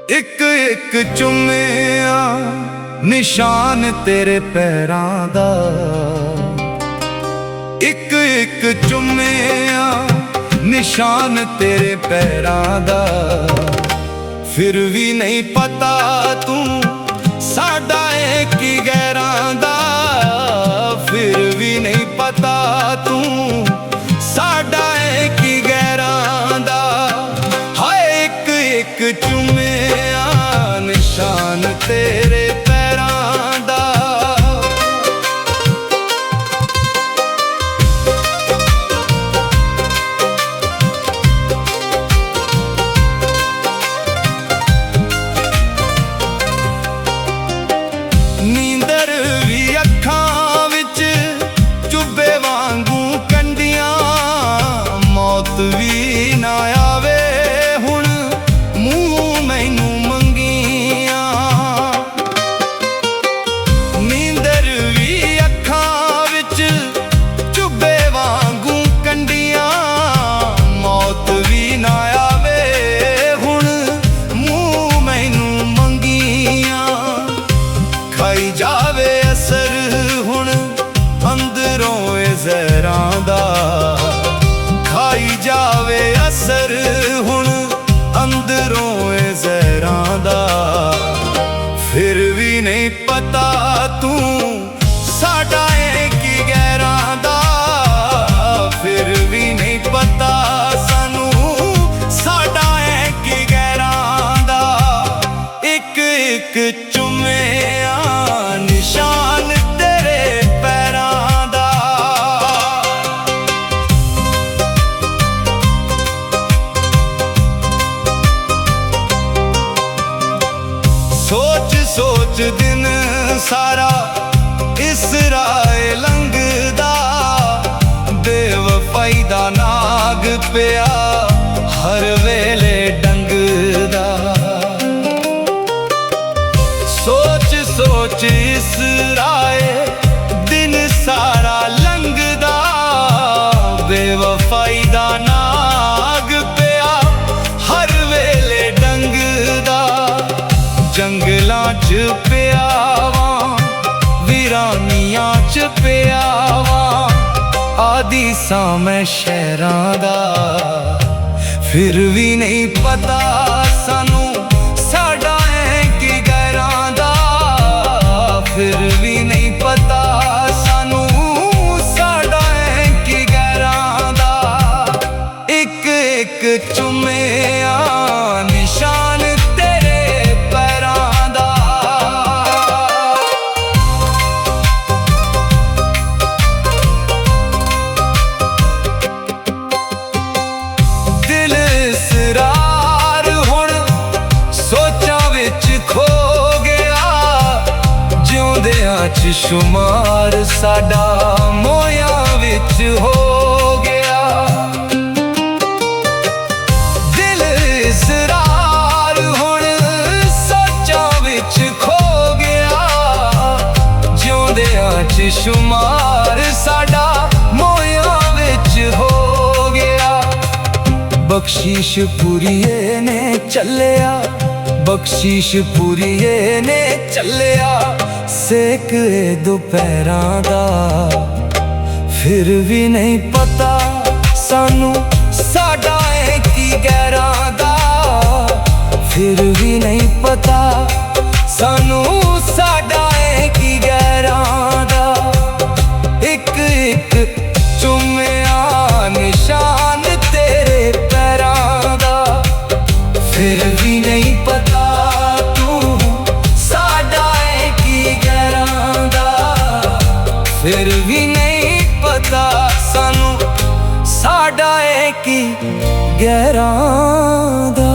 ਇੱਕ ਇੱਕ ਚੁੰਮਿਆ ਨਿਸ਼ਾਨ ਤੇਰੇ ਪੈਰਾਂ ਦਾ, ਇੱਕ ਇੱਕ ਚੁੰਮਿਆ ਨਿਸ਼ਾਨ ਤੇਰੇ ਪੈਰਾਂ ਦਾ। ਫਿਰ ਵੀ ਨਹੀਂ ਪਤਾ ਤੂੰ ਸਾਡਾ ਏ ਕੀ ਗੈਰਾਂ ਦਾ, ਫਿਰ ਵੀ ਨਹੀਂ ਪਤਾ ਤੂੰ ਸਾਡਾ ਏ ਕੀ ਗੈਰਾਂ ਦਾ। ਹਾਏ ਇੱਕ ਇੱਕ ਚੁੰਮਿਆ ਨਿਸ਼ਾਨ ਤੇਰੇ ਪੈਰਾਂ ਦਾ। ਨੀਂਦਰ ਵੀ ਅੱਖਾਂ ਵਿੱਚ ਚੁੱਭੇ ਵਾਂਗੂ ਕੰਡੀਆਂ, ਮੌਤ ਵੀ ਨਾ ਆਵੇ ਹੁਣ ਮੂੰਹ ਮੈਨੂੰ ਮੰਗੀਆਂ। ਨੀਂਦਰ ਵੀ ਅੱਖਾਂ ਵਿੱਚ ਚੁੱਭੇ ਵਾਂਗੂ ਕੰਡੀਆਂ, ਮੌਤ ਵੀ ਨਾ ਆਵੇ ਹੁਣ ਮੂੰਹ ਮੈਨੂੰ ਮੰਗੀਆਂ। ਖਾਈ ਜਾਵੇ ਅਸਰ ਹੁਣ ਅੰਦਰੋਂ ਏ ਜ਼ਹਿਰਾਂ ਦਾ, ਖਾਈ ਜਾਵੇ ਅਸਰ ਹੁਣ ਅੰਦਰੋਂ ਏ ਜ਼ਹਿਰਾਂ ਦਾ। ਫਿਰ ਵੀ ਨਹੀਂ ਪਤਾ ਤੂੰ ਸਾਡਾ ਏ ਕੀ ਗੈਰਾਂ ਦਾ, ਫਿਰ ਵੀ ਨਹੀਂ ਪਤਾ ਸਾਨੂੰ ਸਾਡਾ ਏ ਕੀ ਗੈਰਾਂ ਦਾ। ਇੱਕ ਇੱਕ ਚੁੰਮਿਆ ਨਿਸ਼ਾਨ ਤੇਰੇ ਪੈਰਾਂ ਦਾ। ਸੋਚ ਸੋਚ ਦਿਨ ਸਾਰਾ ਇਸ ਰਾਹ ਲੰਘਦਾ, ਬੇਵਫਾਈ ਦਾ ਨਾਗ ਪਿਆ ਹਰ ਵੇਲੇ ਡੰਗਦਾ। ਸੋਚ ਸੋਚ ਇਸ ਰਾਹ ਦਿਨ ਸਾਰਾ ਲੰਘਦਾ, ਬੇਵਫਾਈ ਦਾ ਨਾਗ ਪਿਆ ਹਰ ਵੇਲੇ ਡੰਗਦਾ। ਜੰਗਲਾਂ 'ਚ ਪਿਆ ਵਾਂ ਵੀਰਾਨੀਆਂ 'ਚ ਪਿਆ ਵਾਂ, ਆਦੀ ਸਾਂ ਮੈਂ ਸ਼ਹਿਰਾਂ ਦਾ। ਫਿਰ ਵੀ ਨਹੀਂ ਪਤਾ ਸਾਨੂੰ ਸਾਡਾ ਏ ਕੀ ਗੈਰਾਂ ਦਾ, ਫਿਰ ਵੀ ਨਹੀਂ ਪਤਾ ਸਾਨੂੰ ਸਾਡਾ ਏ ਕੀ ਗੈਰਾਂ ਦਾ। ਇੱਕ ਇੱਕ ਚੁੰਮਿਆ ਨਿਸ਼ਾਨ ਤੇਰੇ ਪੈਰਾਂ ਦਾ। ਦਿਲ ਇਸਰਾਰ ਹੁਣ ਸੋਚਾਂ ਵਿੱਚ ਖੋ ਗਿਆ, ਜਿਉਂਦਿਆਂ 'ਚ ਸ਼ੁਮਾਰ ਸਾਡਾ ਮੋਇਆਂ ਵਿੱਚ ਹੋ ਗਿਆ। ਦਿਲ ਇਸਰਾਰ ਹੁਣ ਸੋਚਾਂ ਵਿੱਚ ਖੋ ਗਿਆ, ਜਿਉਂਦਿਆਂ 'ਚ ਸ਼ੁਮਾਰ ਸਾਡਾ ਮੋਇਆਂ ਵਿੱਚ ਹੋ ਗਿਆ। ਬਖਸ਼ੀਸ਼ ਪੁਰੀਏ ਨੇ ਚੱਲਿਆ, ਬਖਸ਼ੀਸ਼ ਪੁਰੀਏ ਨੇ ਚੱਲਿਆ ਸੇਕ ਏ ਦੁਪਹਿਰਾਂ ਦਾ। ਫਿਰ ਵੀ ਨਹੀਂ ਪਤਾ ਸਾਨੂੰ ਸਾਡਾ ਏ ਕੀ ਗੈਰਾਂ ਦਾ, ਫਿਰ ਵੀ ਨਹੀਂ ਪਤਾ ਸਾਨੂੰ ਸਾਡਾ ਏ ਕੀ ਗੈਰਾਂ ਦਾ। ਇੱਕ ਇੱਕ ਚੁੰਮਿਆ ਨਿਸ਼ਾਨ ਤੇਰੇ ਪੈਰਾਂ ਦਾ, ਫਿਰ ਵੀ ਨਹੀਂ ਪਤਾ ਤੂੰ ਸਾਡਾ ਏ ਕੀ ਗੈਰਾਂ ਦਾ, ਫਿਰ ਵੀ ਨਹੀਂ ਪਤਾ ਸਾਨੂੰ ਸਾਡਾ ਏ ਕੀ ਗੈਰਾਂ ਦਾ।